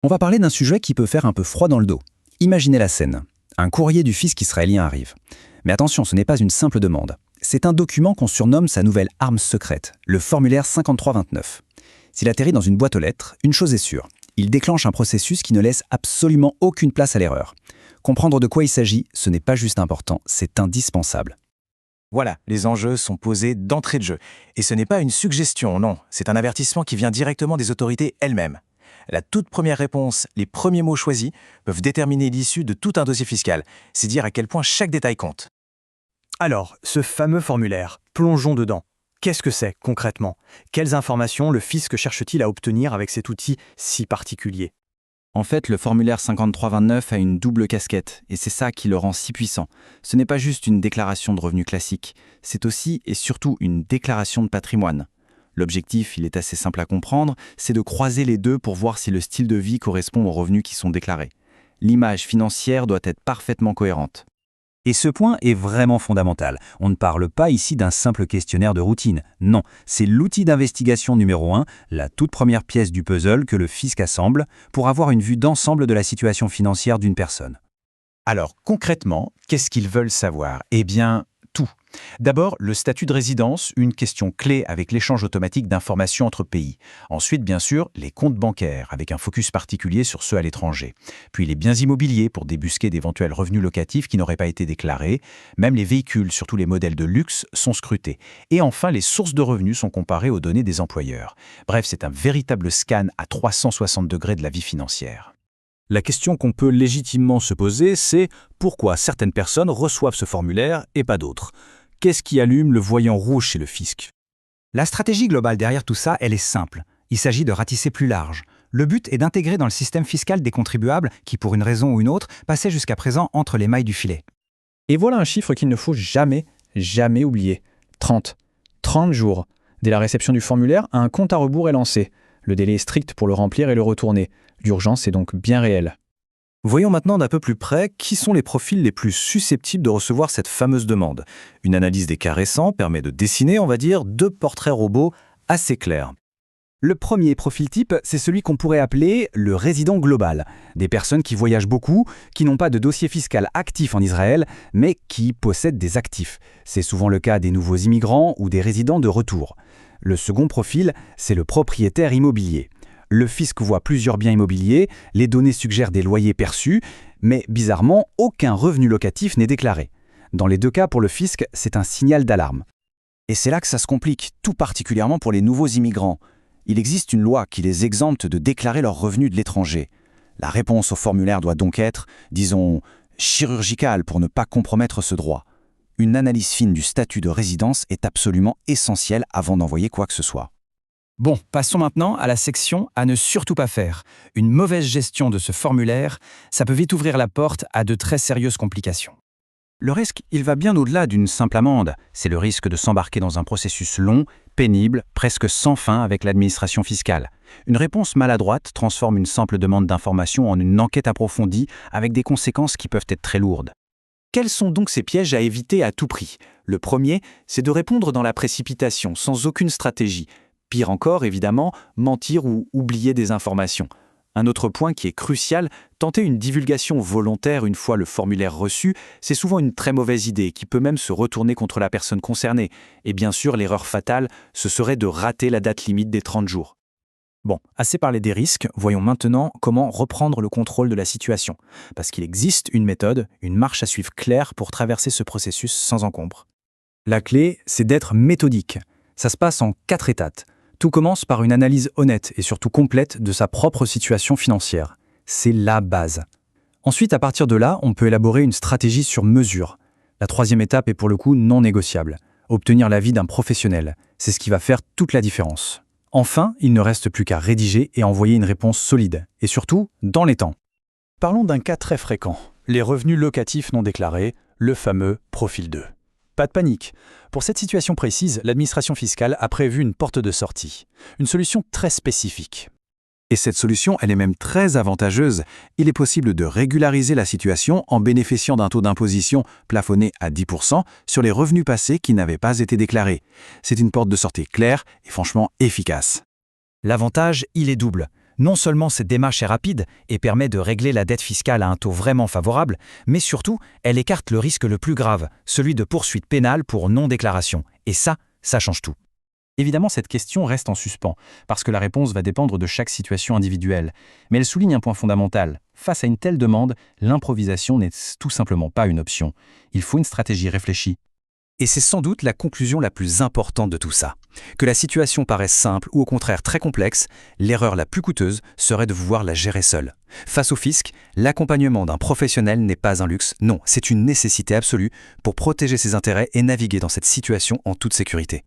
On va parler d'un sujet qui peut faire un peu froid dans le dos. Imaginez la scène. Un courrier du fisc israélien arrive. Mais attention, ce n'est pas une simple demande. C'est un document qu'on surnomme sa nouvelle arme secrète, le formulaire 5329. S'il atterrit dans une boîte aux lettres, une chose est sûre. Il déclenche un processus qui ne laisse absolument aucune place à l'erreur. Comprendre de quoi il s'agit, ce n'est pas juste important, c'est indispensable. Voilà, les enjeux sont posés d'entrée de jeu. Et ce n'est pas une suggestion, non, c'est un avertissement qui vient directement des autorités elles-mêmes. La toute première réponse, les premiers mots choisis, peuvent déterminer l'issue de tout un dossier fiscal. C'est dire à quel point chaque détail compte. Alors, ce fameux formulaire, plongeons dedans. Qu'est-ce que c'est, concrètement? Quelles informations le fisc cherche-t-il à obtenir avec cet outil si particulier? En fait, le formulaire 5329 a une double casquette, et c'est ça qui le rend si puissant. Ce n'est pas juste une déclaration de revenus classique, c'est aussi et surtout une déclaration de patrimoine. L'objectif, il est assez simple à comprendre, c'est de croiser les deux pour voir si le style de vie correspond aux revenus qui sont déclarés. L'image financière doit être parfaitement cohérente. Et ce point est vraiment fondamental. On ne parle pas ici d'un simple questionnaire de routine. Non, c'est l'outil d'investigation numéro 1, la toute première pièce du puzzle que le fisc assemble pour avoir une vue d'ensemble de la situation financière d'une personne. Alors, concrètement, qu'est-ce qu'ils veulent savoir? Eh bien, tout. D'abord, le statut de résidence, une question clé avec l'échange automatique d'informations entre pays. Ensuite, bien sûr, les comptes bancaires, avec un focus particulier sur ceux à l'étranger. Puis les biens immobiliers pour débusquer d'éventuels revenus locatifs qui n'auraient pas été déclarés. Même les véhicules, surtout les modèles de luxe, sont scrutés. Et enfin, les sources de revenus sont comparées aux données des employeurs. Bref, c'est un véritable scan à 360 degrés de la vie financière. La question qu'on peut légitimement se poser, c'est pourquoi certaines personnes reçoivent ce formulaire et pas d'autres? Qu'est-ce qui allume le voyant rouge chez le fisc? La stratégie globale derrière tout ça, elle est simple. Il s'agit de ratisser plus large. Le but est d'intégrer dans le système fiscal des contribuables qui, pour une raison ou une autre, passaient jusqu'à présent entre les mailles du filet. Et voilà un chiffre qu'il ne faut jamais oublier. 30. 30 jours. Dès la réception du formulaire, un compte à rebours est lancé. Le délai est strict pour le remplir et le retourner. L'urgence est donc bien réelle. Voyons maintenant d'un peu plus près qui sont les profils les plus susceptibles de recevoir cette fameuse demande. Une analyse des cas récents permet de dessiner, on va dire, deux portraits robots assez clairs. Le premier profil type, c'est celui qu'on pourrait appeler le résident global. Des personnes qui voyagent beaucoup, qui n'ont pas de dossier fiscal actif en Israël, mais qui possèdent des actifs. C'est souvent le cas des nouveaux immigrants ou des résidents de retour. Le second profil, c'est le propriétaire immobilier. Le fisc voit plusieurs biens immobiliers, les données suggèrent des loyers perçus, mais bizarrement, aucun revenu locatif n'est déclaré. Dans les deux cas, pour le fisc, c'est un signal d'alarme. Et c'est là que ça se complique, tout particulièrement pour les nouveaux immigrants. Il existe une loi qui les exempte de déclarer leurs revenus de l'étranger. La réponse au formulaire doit donc être, disons, chirurgicale pour ne pas compromettre ce droit. Une analyse fine du statut de résidence est absolument essentielle avant d'envoyer quoi que ce soit. Bon, passons maintenant à la section à ne surtout pas faire. Une mauvaise gestion de ce formulaire, ça peut vite ouvrir la porte à de très sérieuses complications. Le risque, il va bien au-delà d'une simple amende. C'est le risque de s'embarquer dans un processus long, pénible, presque sans fin avec l'administration fiscale. Une réponse maladroite transforme une simple demande d'information en une enquête approfondie avec des conséquences qui peuvent être très lourdes. Quels sont donc ces pièges à éviter à tout prix? Le premier, c'est de répondre dans la précipitation, sans aucune stratégie. Pire encore, évidemment, mentir ou oublier des informations. Un autre point qui est crucial, tenter une divulgation volontaire une fois le formulaire reçu, c'est souvent une très mauvaise idée qui peut même se retourner contre la personne concernée. Et bien sûr, l'erreur fatale, ce serait de rater la date limite des 30 jours. Bon, assez parlé des risques, voyons maintenant comment reprendre le contrôle de la situation. Parce qu'il existe une méthode, une marche à suivre claire pour traverser ce processus sans encombre. La clé, c'est d'être méthodique. Ça se passe en 4 étapes. Tout commence par une analyse honnête et surtout complète de sa propre situation financière. C'est la base. Ensuite, à partir de là, on peut élaborer une stratégie sur mesure. La 3e étape est pour le coup non négociable. Obtenir l'avis d'un professionnel. C'est ce qui va faire toute la différence. Enfin, il ne reste plus qu'à rédiger et envoyer une réponse solide. Et surtout, dans les temps. Parlons d'un cas très fréquent. Les revenus locatifs non déclarés, le fameux profil 2. Pas de panique. Pour cette situation précise, l'administration fiscale a prévu une porte de sortie. Une solution très spécifique. Et cette solution, elle est même très avantageuse. Il est possible de régulariser la situation en bénéficiant d'un taux d'imposition plafonné à 10% sur les revenus passés qui n'avaient pas été déclarés. C'est une porte de sortie claire et franchement efficace. L'avantage, il est double. Non seulement cette démarche est rapide et permet de régler la dette fiscale à un taux vraiment favorable, mais surtout, elle écarte le risque le plus grave, celui de poursuite pénale pour non-déclaration. Et ça change tout. Évidemment, cette question reste en suspens, parce que la réponse va dépendre de chaque situation individuelle. Mais elle souligne un point fondamental. Face à une telle demande, l'improvisation n'est tout simplement pas une option. Il faut une stratégie réfléchie. Et c'est sans doute la conclusion la plus importante de tout ça. Que la situation paraisse simple ou au contraire très complexe, l'erreur la plus coûteuse serait de vouloir la gérer seule. Face au fisc, l'accompagnement d'un professionnel n'est pas un luxe, non, c'est une nécessité absolue pour protéger ses intérêts et naviguer dans cette situation en toute sécurité.